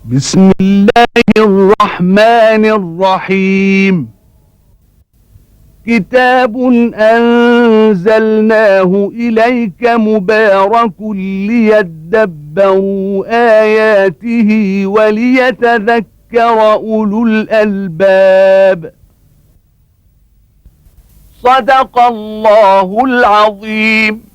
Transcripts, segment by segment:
بسم الله الرحمن الرحيم. كتاب أنزلناه إليك مبارك ليدبروا آياته وليتذكر أولو الألباب. صدق الله العظيم.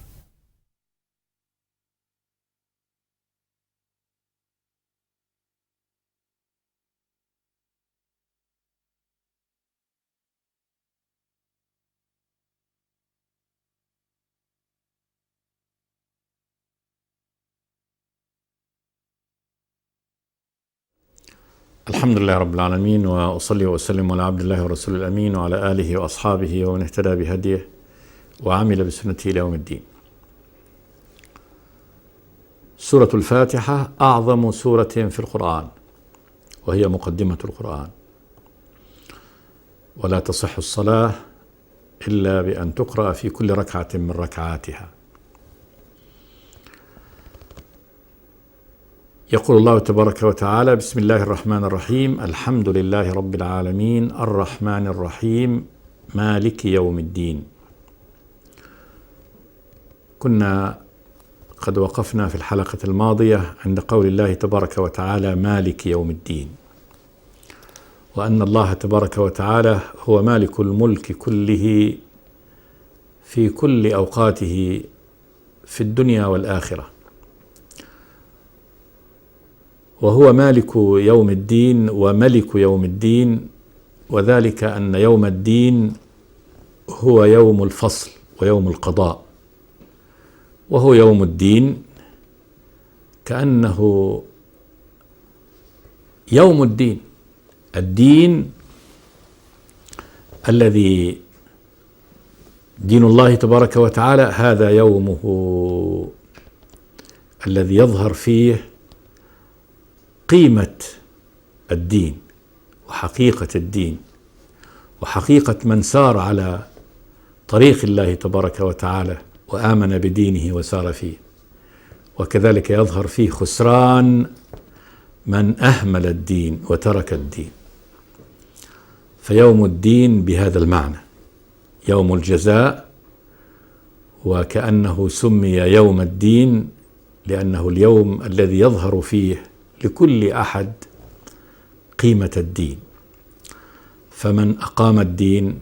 الحمد لله رب العالمين، وأصلي وأسلم على عبد الله ورسول الأمين وعلى آله وأصحابه ومن اهتدى بهديه وعمل بسنته إلى يوم الدين. سورة الفاتحة أعظم سورة في القرآن، وهي مقدمة القرآن، ولا تصح الصلاة إلا بأن تقرأ في كل ركعة من ركعاتها. يقول الله تبارك وتعالى: بسم الله الرحمن الرحيم، الحمد لله رب العالمين، الرحمن الرحيم، مالك يوم الدين. كنا قد وقفنا في الحلقة الماضية عند قول الله تبارك وتعالى مالك يوم الدين، وأن الله تبارك وتعالى هو مالك الملك كله في كل أوقاته في الدنيا والآخرة، وهو مالك يوم الدين وملك يوم الدين، وذلك أن يوم الدين هو يوم الفصل ويوم القضاء، وهو يوم الدين كأنه يوم الدين، الدين الذي دين الله تبارك وتعالى، هذا يومه الذي يظهر فيه قيمة الدين وحقيقة الدين وحقيقة من سار على طريق الله تبارك وتعالى وآمن بدينه وسار فيه، وكذلك يظهر فيه خسران من أهمل الدين وترك الدين. فيوم الدين بهذا المعنى يوم الجزاء، وكأنه سمي يوم الدين لأنه اليوم الذي يظهر فيه لكل أحد قيمة الدين، فمن أقام الدين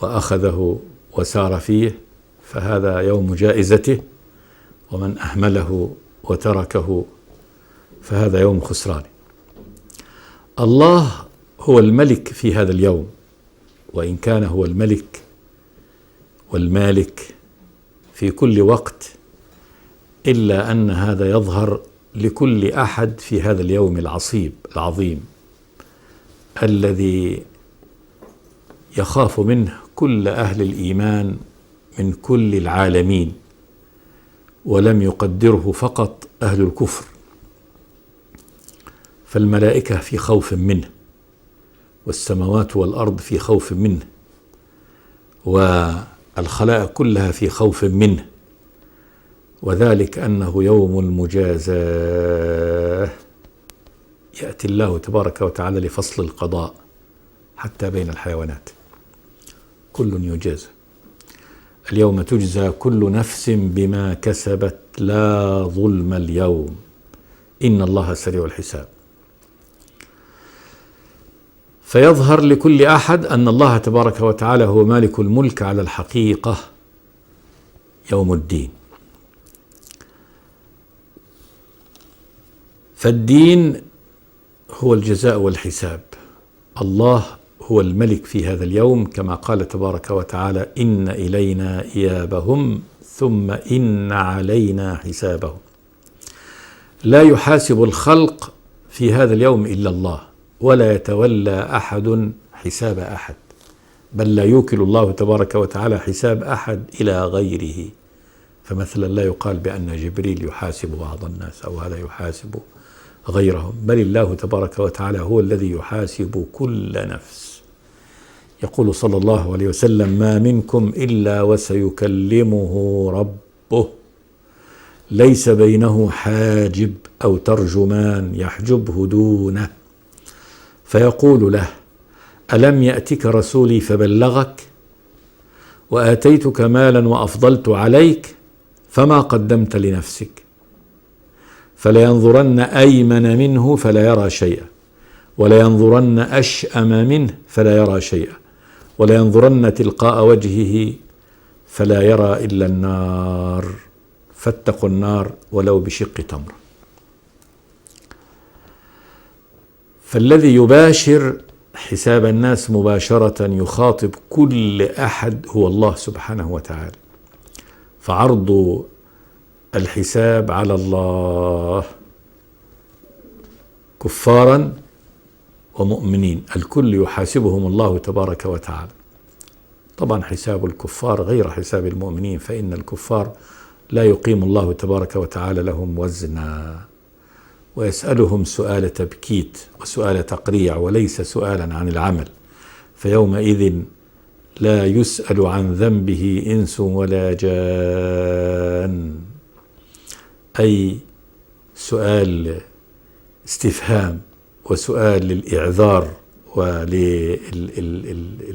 وأخذه وسار فيه فهذا يوم جائزته، ومن أهمله وتركه فهذا يوم خسرانه. الله هو الملك في هذا اليوم، وإن كان هو الملك والمالك في كل وقت، إلا أن هذا يظهر لكل أحد في هذا اليوم العصيب العظيم الذي يخاف منه كل أهل الإيمان من كل العالمين، ولم يقدره فقط أهل الكفر، فالملائكة في خوف منه، والسماوات والأرض في خوف منه، والخلائق كلها في خوف منه، وذلك أنه يوم المجازاة، يأتي الله تبارك وتعالى لفصل القضاء حتى بين الحيوانات، كل يجازى. اليوم تجزى كل نفس بما كسبت لا ظلم اليوم إن الله سريع الحساب. فيظهر لكل أحد أن الله تبارك وتعالى هو مالك الملك على الحقيقة يوم الدين. فالدين هو الجزاء والحساب. الله هو الملك في هذا اليوم، كما قال تبارك وتعالى: إن إلينا إيابهم ثم إن علينا حسابهم. لا يحاسب الخلق في هذا اليوم إلا الله، ولا يتولى أحد حساب أحد، بل لا يوكل الله تبارك وتعالى حساب أحد إلى غيره. فمثلا لا يقال بأن جبريل يحاسب بعض الناس أو هذا يحاسب غيرهم، بل الله تبارك وتعالى هو الذي يحاسب كل نفس. يقول صلى الله عليه وسلم: ما منكم إلا وسيكلمه ربه، ليس بينه حاجب أو ترجمان يحجبه دونه، فيقول له: ألم يأتك رسولي فبلغك وآتيتك مالا وأفضلت عليك فما قدمت لنفسك؟ فلينظرن أيمن منه فلا يرى شيئا، ولينظرن أشأم منه فلا يرى شيئا، ولينظرن تلقاء وجهه فلا يرى إلا النار، فاتقوا النار ولو بشق تمر. فالذي يباشر حساب الناس مباشرة يخاطب كل أحد هو الله سبحانه وتعالى، فعرض الحساب على الله كفارا ومؤمنين، الكل يحاسبهم الله تبارك وتعالى. طبعا حساب الكفار غير حساب المؤمنين، فإن الكفار لا يقيم الله تبارك وتعالى لهم وزنا، ويسألهم سؤال تبكيت وسؤال تقريع وليس سؤالا عن العمل، فيومئذ لا يسأل عن ذنبه إنس ولا جان، أي سؤال استفهام وسؤال للإعذار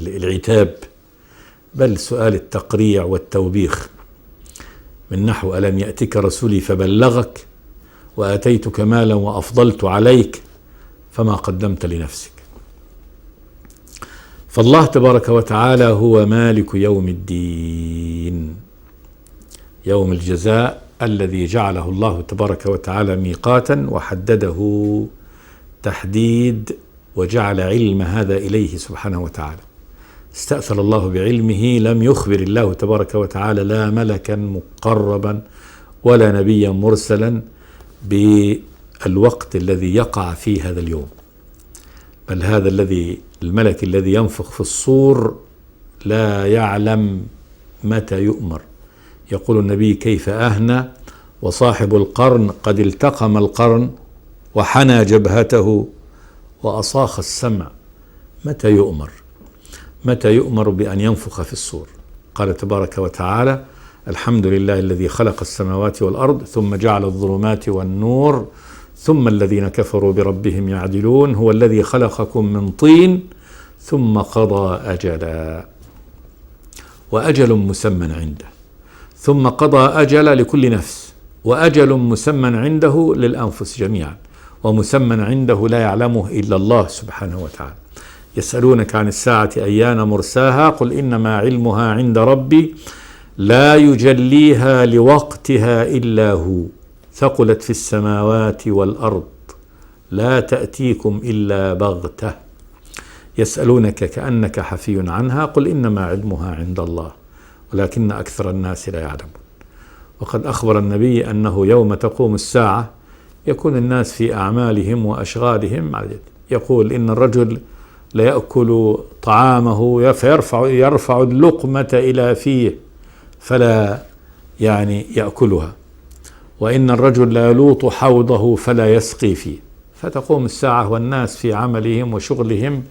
وللعتاب، بل سؤال التقريع والتوبيخ، من نحو: ألم يأتك رسولي فبلغك وآتيتك مالا وأفضلت عليك فما قدمت لنفسك. فالله تبارك وتعالى هو مالك يوم الدين، يوم الجزاء الذي جعله الله تبارك وتعالى ميقاتا وحدده تحديد، وجعل علم هذا إليه سبحانه وتعالى. استأثر الله بعلمه، لم يخبر الله تبارك وتعالى لا ملكا مقربا ولا نبيا مرسلا بالوقت الذي يقع فيه هذا اليوم، بل هذا الملك الذي ينفخ في الصور لا يعلم متى يؤمر. يقول النبي: كيف أهنى وصاحب القرن قد التقم القرن وحنى جبهته وأصاخ السمع. متى يؤمر؟ متى يؤمر بأن ينفخ في الصور؟ قال تبارك وتعالى: الحمد لله الذي خلق السماوات والأرض ثم جعل الظلمات والنور ثم الذين كفروا بربهم يعدلون، هو الذي خلقكم من طين ثم قضى أجلا، وأجل مسمى عنده، ثم قضى أجل لكل نفس، وأجل مسمى عنده للأنفس جميعا، ومسمى عنده لا يعلمه إلا الله سبحانه وتعالى. يسألونك عن الساعة أيان مرساها قل إنما علمها عند ربي لا يجليها لوقتها إلا هو ثقلت في السماوات والأرض لا تأتيكم إلا بغتة يسألونك كأنك حفي عنها قل إنما علمها عند الله ولكن أكثر الناس لا يعلمون. وقد أخبر النبي أنه يوم تقوم الساعة يكون الناس في أعمالهم وأشغالهم، يقول إن الرجل ليأكل طعامه فيرفع اللقمة إلى فيه فلا يأكلها، وإن الرجل لا يلوط حوضه فلا يسقي فيه. فتقوم الساعة والناس في عملهم وشغلهم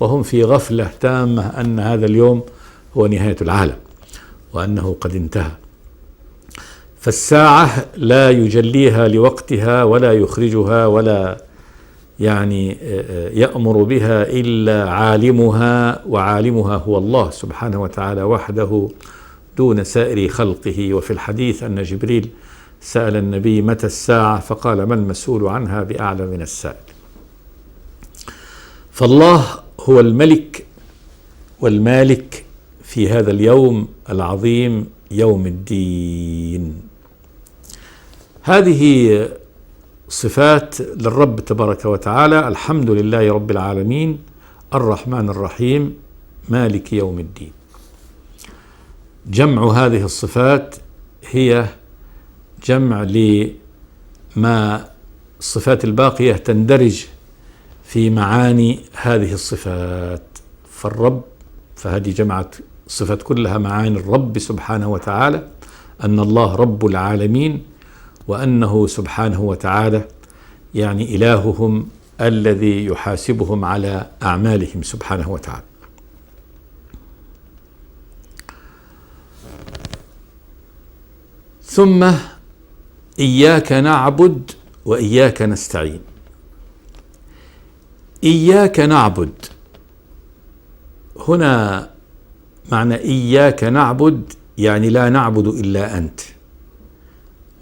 وهم في غفلة تامة أن هذا اليوم هو نهاية العالم وأنه قد انتهى. فالساعة لا يجليها لوقتها ولا يخرجها ولا يأمر بها إلا عالمها، وعالمها هو الله سبحانه وتعالى وحده دون سائر خلقه. وفي الحديث أن جبريل سأل النبي متى الساعة فقال ما المسؤول عنها بأعلم من السائل. فالله هو الملك والمالك في هذا اليوم العظيم يوم الدين. هذه صفات للرب تبارك وتعالى: الحمد لله رب العالمين، الرحمن الرحيم، مالك يوم الدين. جمع هذه الصفات هي جمع لما الصفات الباقية تندرج في معاني هذه الصفات. فهذه جمعت صفات كلها معاني الرب سبحانه وتعالى، أن الله رب العالمين، وأنه سبحانه وتعالى إلههم الذي يحاسبهم على أعمالهم سبحانه وتعالى. ثم إياك نعبد وإياك نستعين. إياك نعبد هنا معنى إياك نعبد يعني لا نعبد إلا أنت،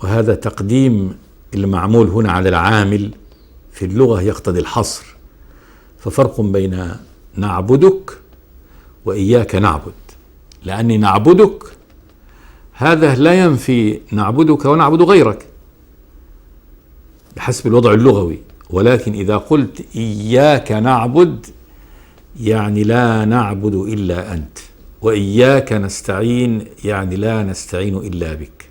وهذا تقديم المعمول هنا على العامل في اللغة يقتضي الحصر، ففرق بين نعبدك وإياك نعبد، لأني نعبدك هذا لا ينفي نعبدك ونعبد غيرك بحسب الوضع اللغوي، ولكن إذا قلت إياك نعبد يعني لا نعبد إلا أنت، وإياك نستعين يعني لا نستعين إلا بك.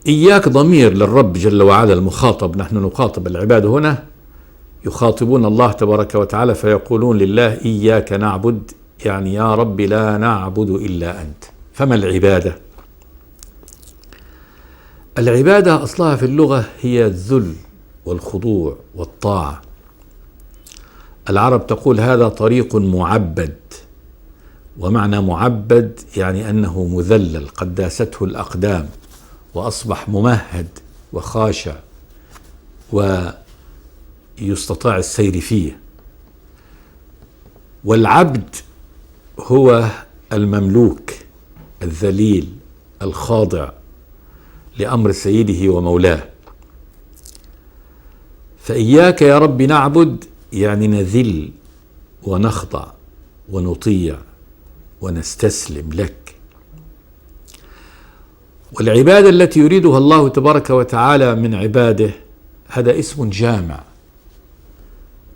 إياك ضمير للرب جل وعلا المخاطب، نحن نخاطب العباد هنا يخاطبون الله تبارك وتعالى فيقولون لله إياك نعبد، يعني يا رب لا نعبد إلا أنت. فما العبادة؟ العبادة أصلها في اللغة هي الذل والخضوع والطاعة. العرب تقول هذا طريق معبد، ومعنى معبد يعني أنه مذلل قد داسته الأقدام وأصبح ممهد وخاشع ويستطاع السير فيه. والعبد هو المملوك الذليل الخاضع لأمر سيده ومولاه. فإياك يا رب نعبد يعني نذل ونخضع ونطيع ونستسلم لك. والعبادة التي يريدها الله تبارك وتعالى من عباده هذا اسم جامع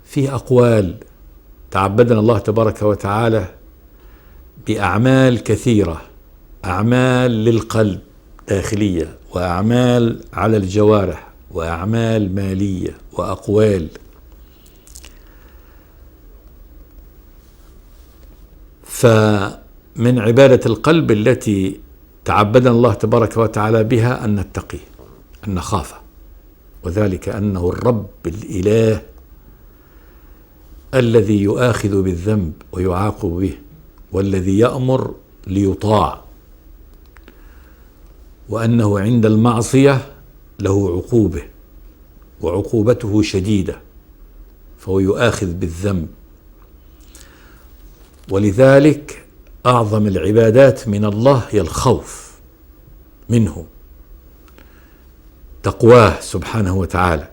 فيه أقوال. تعبدنا الله تبارك وتعالى بأعمال كثيرة، أعمال للقلب داخلية، وأعمال على الجوارح، وأعمال مالية، وأقوال. فمن عبادة القلب التي تعبدنا الله تبارك وتعالى بها أن نتقي، أن نخافه، وذلك أنه الرب الإله الذي يؤاخذ بالذنب ويعاقب به، والذي يأمر ليطاع، وأنه عند المعصية له عقوبة وعقوبته شديدة، فهو يؤاخذ بالذنب. ولذلك أعظم العبادات من الله هي الخوف منه، تقواه سبحانه وتعالى.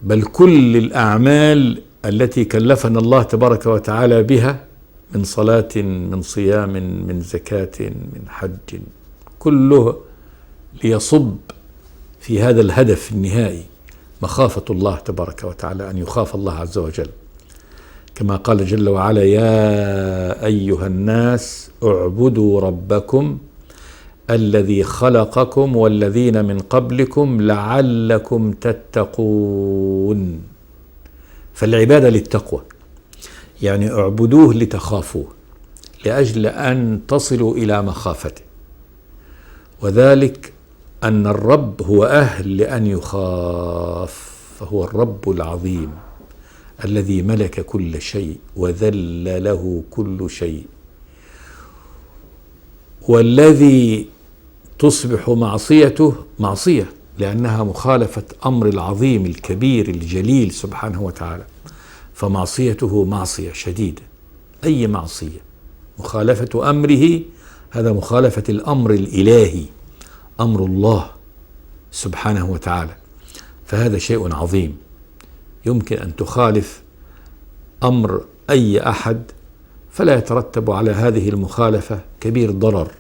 بل كل الأعمال التي كلفنا الله تبارك وتعالى بها من صلاة، من صيام، من زكاة، من حج، كله ليصب في هذا الهدف النهائي، مخافة الله تبارك وتعالى، أن يخاف الله عز وجل، كما قال جل وعلا يا أيها الناس اعبدوا ربكم الذي خلقكم والذين من قبلكم لعلكم تتقون. فالعبادة للتقوى، يعني اعبدوه لتخافوه، لأجل أن تصلوا إلى مخافته، وذلك أن الرب هو أهل لأن يخاف، فهو الرب العظيم الذي ملك كل شيء وذل له كل شيء، والذي تصبح معصيته معصية لأنها مخالفة أمر العظيم الكبير الجليل سبحانه وتعالى، فمعصيته معصية شديدة. أي معصية مخالفة أمره، هذا مخالفة الأمر الإلهي، أمر الله سبحانه وتعالى، فهذا شيء عظيم. يمكن أن تخالف أمر أي أحد فلا يترتب على هذه المخالفة كبير ضرر،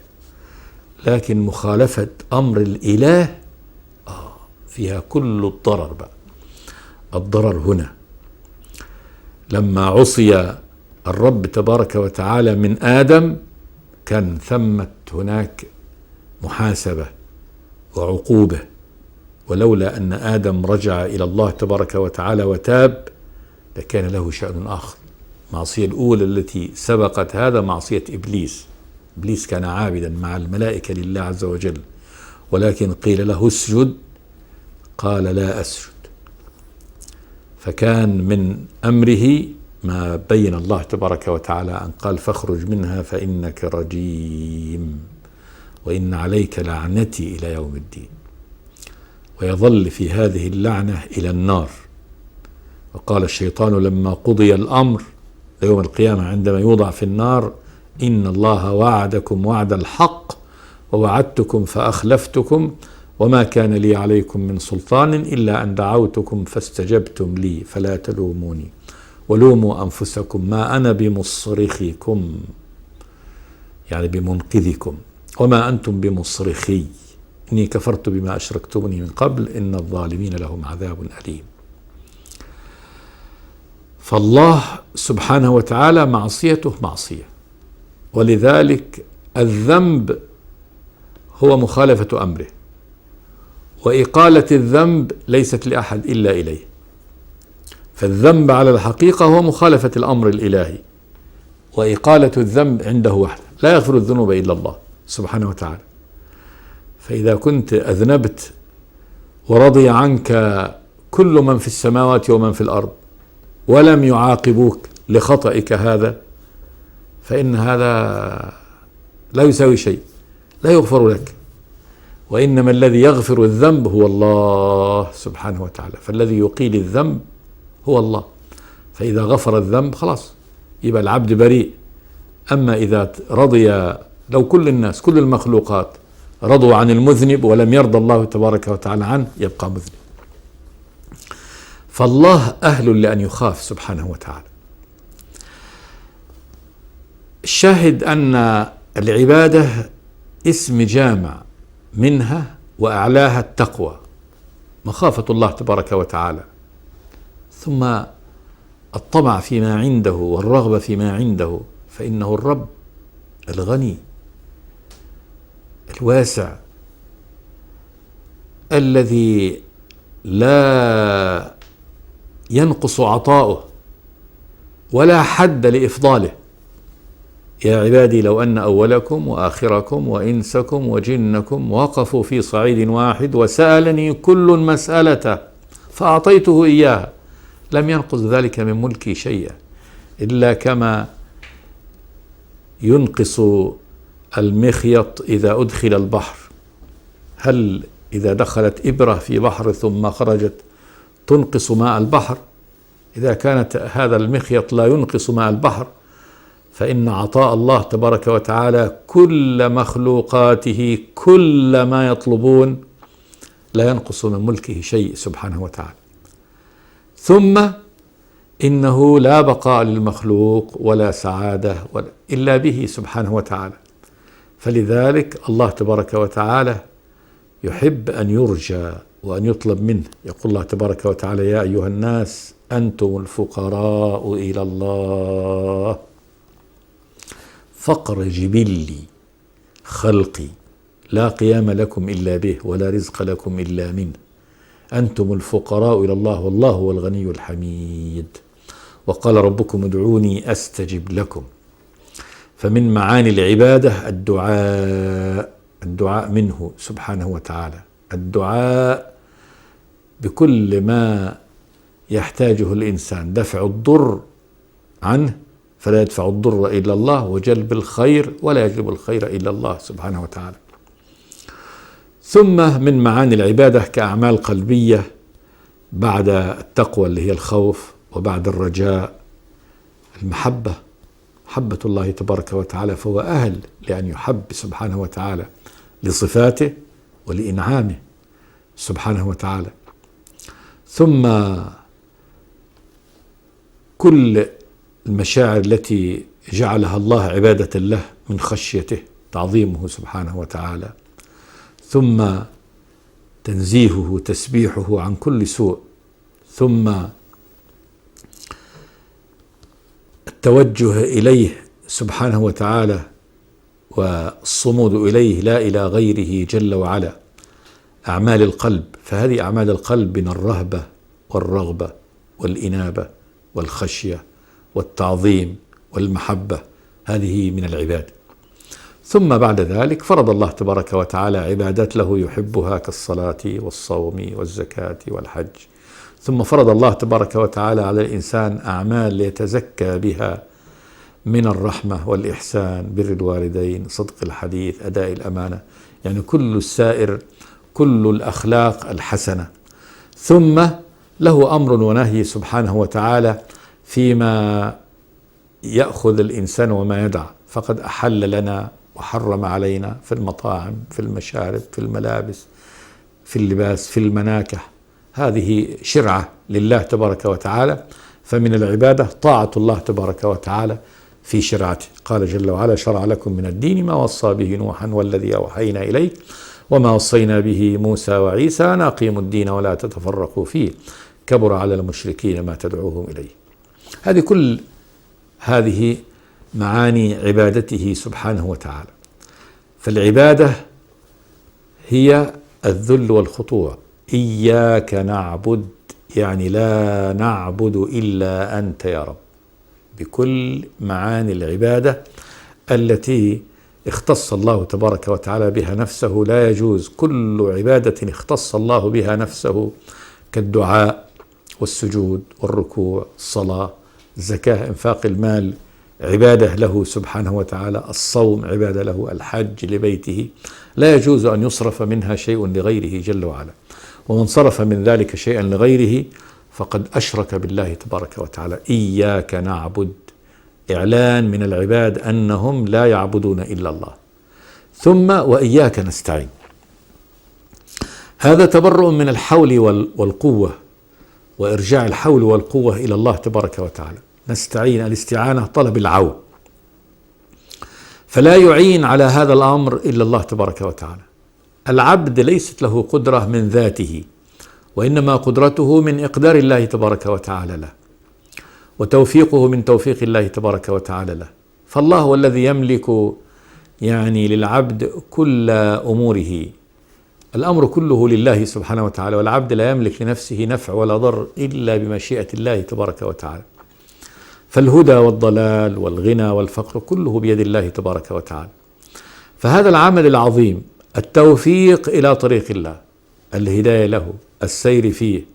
لكن مخالفة أمر الإله فيها كل الضرر بقى. الضرر هنا لما عصي الرب تبارك وتعالى من آدم كان ثمت هناك محاسبة وعقوبة، ولولا أن آدم رجع إلى الله تبارك وتعالى وتاب لكان له شأن آخر. المعصية الأولى التي سبقت هذا معصية إبليس. إبليس كان عابدا مع الملائكة لله عز وجل، ولكن قيل له اسجد قال لا أسجد، فكان من أمره ما بين الله تبارك وتعالى أن قال فاخرج منها فإنك رجيم وإن عليك لعنتي إلى يوم الدين، ويظل في هذه اللعنة إلى النار. وقال الشيطان لما قضي الأمر يوم القيامة عندما يوضع في النار إن الله وعدكم وعد الحق ووعدتكم فأخلفتكم وما كان لي عليكم من سلطان إلا أن دعوتكم فاستجبتم لي فلا تلوموني ولوموا أنفسكم ما أنا بمصرخكم، يعني بمنقذكم، وما أنتم بمصرخي إني كفرت بما أشركتمني من قبل إن الظالمين لهم عذاب أليم. فالله سبحانه وتعالى معصيته معصية، ولذلك الذنب هو مخالفة أمره، وإقالة الذنب ليست لأحد إلا إليه. فالذنب على الحقيقة هو مخالفة الأمر الإلهي، وإقالة الذنب عنده وحده، لا يغفر الذنوب إلا الله سبحانه وتعالى. فإذا كنت أذنبت ورضي عنك كل من في السماوات ومن في الأرض ولم يعاقبوك لخطئك هذا، فإن هذا لا يساوي شيء، لا يغفر لك. وإنما الذي يغفر الذنب هو الله سبحانه وتعالى، فالذي يقيل الذنب هو الله. فإذا غفر الذنب خلاص يبقى العبد بريء. أما إذا رضي، لو كل الناس كل المخلوقات رضوا عن المذنب ولم يرضى الله تبارك وتعالى عنه يبقى مذنب. فالله أهل لأن يخاف سبحانه وتعالى. الشاهد أن العبادة اسم جامع، منها وأعلاها التقوى مخافة الله تبارك وتعالى، ثم الطمع فيما عنده والرغبة فيما عنده، فإنه الرب الغني الواسع الذي لا ينقص عطاؤه ولا حد لإفضاله. يا عبادي لو أن أولكم وآخركم وإنسكم وجنكم وقفوا في صعيد واحد وسألني كل مسألة فأعطيته إياها لم ينقص ذلك من ملكي شيئا، إلا كما ينقص المخيط إذا أدخل البحر. هل إذا دخلت إبرة في بحر ثم خرجت تنقص ماء البحر؟ إذا كانت هذا المخيط لا ينقص ماء البحر، فإن عطاء الله تبارك وتعالى كل مخلوقاته كل ما يطلبون لا ينقص من ملكه شيء سبحانه وتعالى. ثم إنه لا بقاء للمخلوق ولا سعادة إلا به سبحانه وتعالى. فلذلك الله تبارك وتعالى يحب أن يرجى وأن يطلب منه. يقول الله تبارك وتعالى يا أيها الناس أنتم الفقراء إلى الله فقر جبلي خلقي لا قيام لكم إلا به ولا رزق لكم إلا منه أنتم الفقراء إلى الله والله هو الغني الحميد. وقال ربكم ادعوني أستجب لكم. فمن معاني العبادة الدعاء منه سبحانه وتعالى، الدعاء بكل ما يحتاجه الإنسان، دفع الضر عنه فلا يدفع الضر إلا الله، وجلب الخير ولا يجلب الخير إلا الله سبحانه وتعالى. ثم من معاني العبادة كأعمال قلبية بعد التقوى اللي هي الخوف، وبعد الرجاء المحبة، محبة الله تبارك وتعالى، فهو أهل لأن يحب سبحانه وتعالى لصفاته ولإنعامه سبحانه وتعالى. ثم كل المشاعر التي جعلها الله عبادة له من خشيته تعظيمه سبحانه وتعالى، ثم تنزيهه تسبيحه عن كل سوء، ثم التوجه إليه سبحانه وتعالى والصمود إليه لا إلى غيره جل وعلا. أعمال القلب، فهذه أعمال القلب من الرهبة والرغبة والإنابة والخشية والتعظيم والمحبة، هذه من العباد. ثم بعد ذلك فرض الله تبارك وتعالى عبادات له يحبها كالصلاة والصوم والزكاة والحج. ثم فرض الله تبارك وتعالى على الإنسان أعمال ليتزكى بها من الرحمة والإحسان، بر الوالدين، صدق الحديث، أداء الأمانة، يعني كل السائر، كل الأخلاق الحسنة. ثم له أمر ونهي سبحانه وتعالى فيما يأخذ الإنسان وما يدع، فقد أحل لنا وحرم علينا في المطاعم، في المشارب، في الملابس، في اللباس، في المناكح. هذه شرعة لله تبارك وتعالى، فمن العبادة طاعة الله تبارك وتعالى في شرعته. قال جل وعلا: شرع لكم من الدين ما وصى به نوحا والذي أوحينا إليك وما وصينا به موسى وعيسى أن أقيموا الدين ولا تتفرقوا فيه كبر على المشركين ما تدعوهم إليه. كل هذه معاني عبادته سبحانه وتعالى. فالعبادة هي الذل والخضوع. إياك نعبد، يعني لا نعبد إلا أنت يا رب، بكل معاني العبادة التي اختص الله تبارك وتعالى بها نفسه. لا يجوز كل عبادة اختص الله بها نفسه كالدعاء والسجود والركوع، الصلاة، الزكاة، إنفاق المال عبادة له سبحانه وتعالى، الصوم عبادة له، الحج لبيته، لا يجوز أن يصرف منها شيء لغيره جل وعلا. ومن صرف من ذلك شيئا لغيره فقد أشرك بالله تبارك وتعالى. إياك نعبد، إعلان من العباد أنهم لا يعبدون إلا الله. ثم وإياك نستعين، هذا تبرؤ من الحول والقوة، وإرجاع الحول والقوة إلى الله تبارك وتعالى. نستعين، الاستعانة طلب العون، فلا يعين على هذا الأمر إلا الله تبارك وتعالى. العبد ليست له قدرة من ذاته، وإنما قدرته من إقدار الله تبارك وتعالى له، وتوفيقه من توفيق الله تبارك وتعالى له. فالله هو الذي يملك يعني للعبد كل أموره، الأمر كله لله سبحانه وتعالى، والعبد لا يملك لنفسه نفع ولا ضر إلا بمشيئة الله تبارك وتعالى. فالهدى والضلال والغنى والفقر كله بيد الله تبارك وتعالى. فهذا العمل العظيم، التوفيق إلى طريق الله، الهداية له، السير فيه،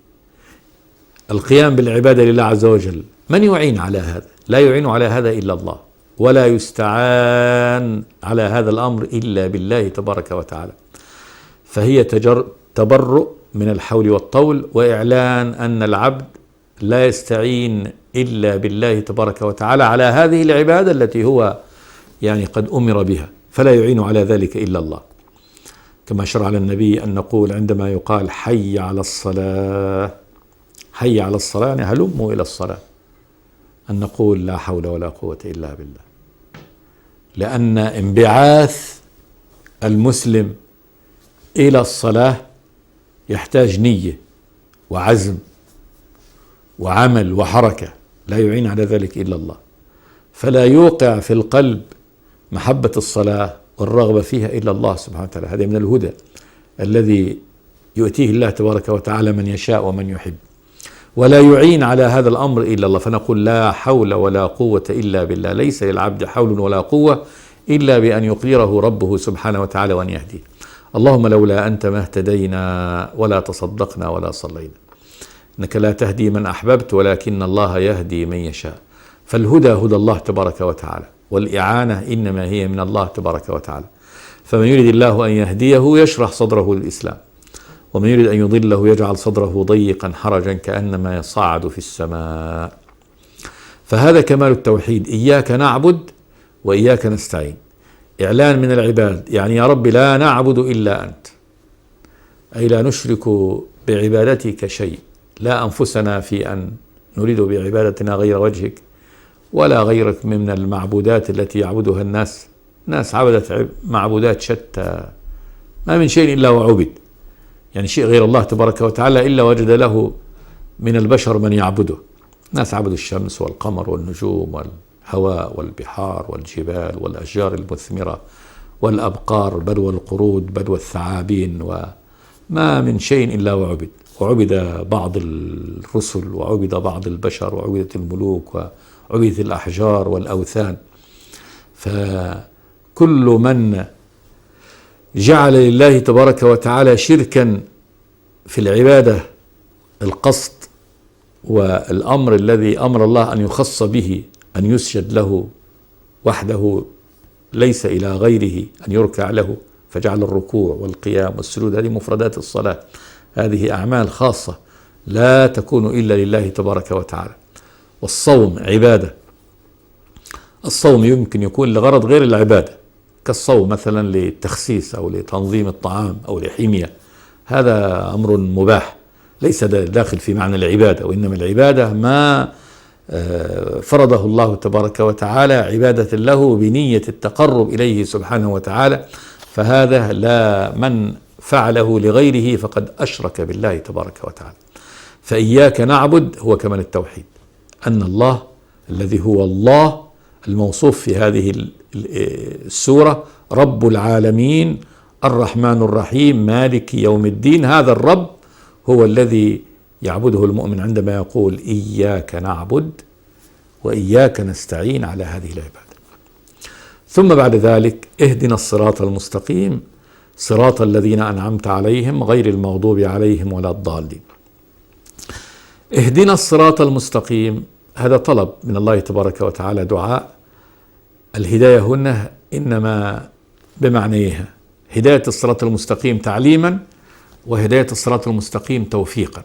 القيام بالعبادة لله عز وجل، من يعين على هذا؟ لا يعين على هذا إلا الله، ولا يستعان على هذا الأمر إلا بالله تبارك وتعالى. فهي تبرؤ من الحول والطول، وإعلان أن العبد لا يستعين إلا بالله تبارك وتعالى على هذه العبادة التي هو يعني قد أمر بها، فلا يعين على ذلك إلا الله. كما شرع للنبي أن نقول عندما يقال حي على الصلاة، حي على الصلاة يعني هلموا إلى الصلاة، أن نقول لا حول ولا قوة إلا بالله، لأن انبعاث المسلم إلى الصلاة يحتاج نية وعزم وعمل وحركة، لا يعين على ذلك إلا الله. فلا يوقع في القلب محبة الصلاة والرغبة فيها إلا الله سبحانه وتعالى. هذا من الهدى الذي يؤتيه الله تبارك وتعالى من يشاء ومن يحب، ولا يعين على هذا الأمر إلا الله. فنقول لا حول ولا قوة إلا بالله، ليس للعبد حول ولا قوة إلا بأن يقدره ربه سبحانه وتعالى وأن يهديه. اللهم لولا أنت ما اهتدينا ولا تصدقنا ولا صلينا، إنك لا تهدي من أحببت ولكن الله يهدي من يشاء. فالهدى هدى الله تبارك وتعالى، والإعانة إنما هي من الله تبارك وتعالى. فمن يريد الله أن يهديه يشرح صدره للإسلام، ومن يريد أن يضله يجعل صدره ضيقا حرجا كأنما يصعد في السماء. فهذا كمال التوحيد، إياك نعبد وإياك نستعين، إعلان من العباد، يعني يا رب لا نعبد إلا أنت، أي لا نشرك بعبادتك شيء، لا أنفسنا في أن نريد بعبادتنا غير وجهك ولا غيرك من المعبودات التي يعبدها الناس. الناس عبدت معبودات شتى، ما من شيء إلا وعبد، يعني شيء غير الله تبارك وتعالى إلا وجد له من البشر من يعبده. الناس عبدوا الشمس والقمر والنجوم والهواء والبحار والجبال والأشجار المثمرة والأبقار، بل والقرود، بل والثعابين، وما من شيء إلا وعبد. وعبد بعض الرسل، وعبد بعض البشر، وعبدت الملوك، وعبدت الأحجار والأوثان. فكل من جعل لله تبارك وتعالى شركا في العبادة، القصد والأمر الذي أمر الله أن يخص به أن يسجد له وحده ليس إلى غيره، أن يركع له، فجعل الركوع والقيام والسجود هذه مفردات الصلاة، هذه أعمال خاصة لا تكون إلا لله تبارك وتعالى. والصوم عبادة، الصوم يمكن يكون لغرض غير العبادة، كالصوم مثلا للتخسيس أو لتنظيم الطعام أو لحمية، هذا أمر مباح ليس داخل في معنى العبادة، وإنما العبادة ما فرضه الله تبارك وتعالى عبادة له بنية التقرب إليه سبحانه وتعالى، فهذا لا من فعله لغيره فقد أشرك بالله تبارك وتعالى. فإياك نعبد هو كمال التوحيد، أن الله الذي هو الله الموصوف في هذه السورة رب العالمين الرحمن الرحيم مالك يوم الدين، هذا الرب هو الذي يعبده المؤمن عندما يقول إياك نعبد وإياك نستعين على هذه العبادة. ثم بعد ذلك اهدنا الصراط المستقيم صراط الذين أنعمت عليهم غير المغضوب عليهم ولا الضالين. اهدنا الصراط المستقيم هذا طلب من الله تبارك وتعالى، دعاء. الهداية هنا إنما بمعنيها هداية الصراط المستقيم تعليما، وهداية الصراط المستقيم توفيقا.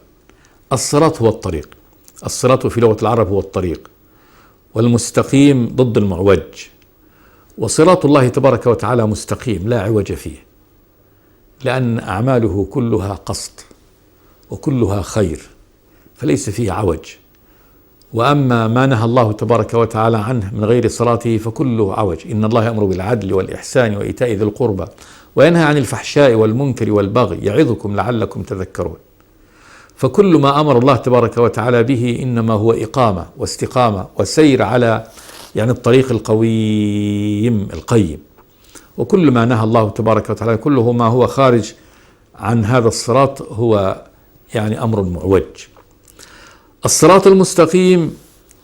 الصراط هو الطريق، الصراط في لغة العرب هو الطريق، والمستقيم ضد المعوج، وصراط الله تبارك وتعالى مستقيم لا عوج فيه، لأن أعماله كلها قصد وكلها خير فليس فيه عوج. وأما ما نهى الله تبارك وتعالى عنه من غير صراطه فكله عوج. إن الله يأمر بالعدل والإحسان وإيتاء ذي القربى وينهى عن الفحشاء والمنكر والبغي يعظكم لعلكم تذكرون. فكل ما أمر الله تبارك وتعالى به إنما هو إقامة واستقامة وسير على الطريق القويم القيم، وكل ما نهى الله تبارك وتعالى كله ما هو خارج عن هذا الصراط هو أمر معوج. الصراط المستقيم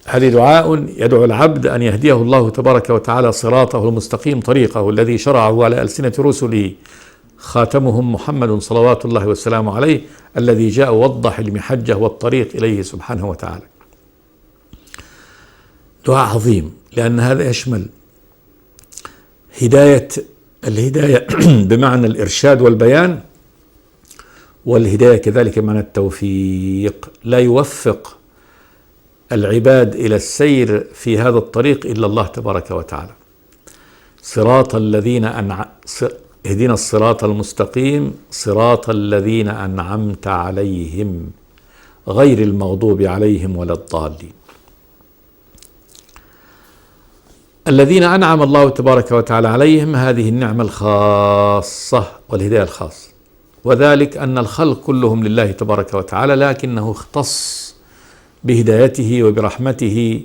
هذه دعاء يدعو العبد أن يهديه الله تبارك وتعالى صراطه المستقيم، طريقه الذي شرعه على ألسنة رسله خاتمهم محمد صلوات الله والسلام عليه، الذي جاء ووضح المحجة والطريق إليه سبحانه وتعالى. دعاء عظيم لأن هذا يشمل الهداية بمعنى الإرشاد والبيان، والهداية كذلك بمعنى التوفيق. لا يوفق العباد إلى السير في هذا الطريق إلا الله تبارك وتعالى. صراط الذين اهدنا الصراط المستقيم صراط الذين أنعمت عليهم غير المغضوب عليهم ولا الضالين. الذين أنعم الله تبارك وتعالى عليهم هذه النعمة الخاصة والهداية الخاصة، وذلك أن الخلق كلهم لله تبارك وتعالى، لكنه اختص بهدايته وبرحمته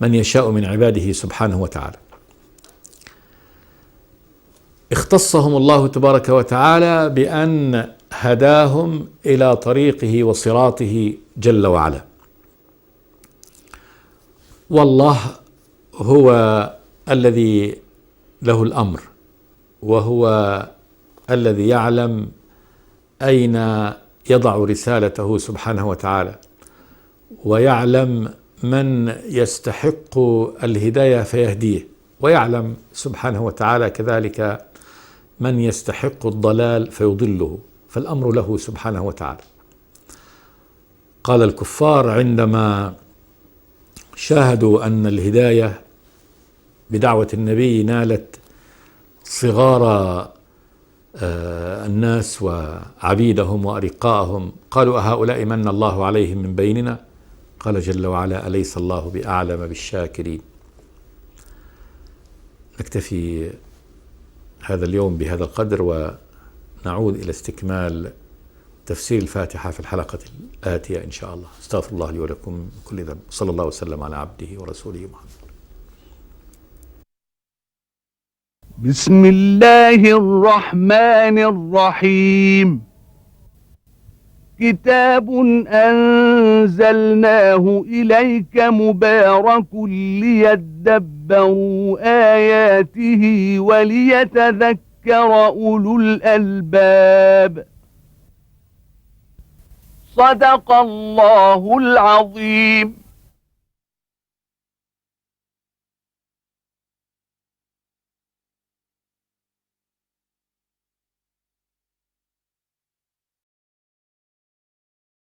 من يشاء من عباده سبحانه وتعالى. اختصهم الله تبارك وتعالى بأن هداهم إلى طريقه وصراطه جل وعلا. والله هو الذي له الأمر، وهو الذي يعلم أين يضع رسالته سبحانه وتعالى، ويعلم من يستحق الهداية فيهديه، ويعلم سبحانه وتعالى كذلك من يستحق الضلال فيضله، فالأمر له سبحانه وتعالى. قال الكفار عندما شاهدوا أن الهداية بدعوة النبي نالت صغار الناس وعبيدهم وأرقاءهم، قالوا أهؤلاء من الله عليهم من بيننا؟ قال جل وعلا أليس الله بأعلم بالشاكرين. نكتفي هذا اليوم بهذا القدر، ونعود إلى استكمال تفسير الفاتحة في الحلقة الآتية إن شاء الله. استغفر الله لي ولكم من كل ذنب، صلى الله وسلم على عبده ورسوله محمد. بسم الله الرحمن الرحيم. كتاب أنزلناه إليك مبارك ليدبروا آياته وليتذكر أولو الألباب. صدق الله العظيم.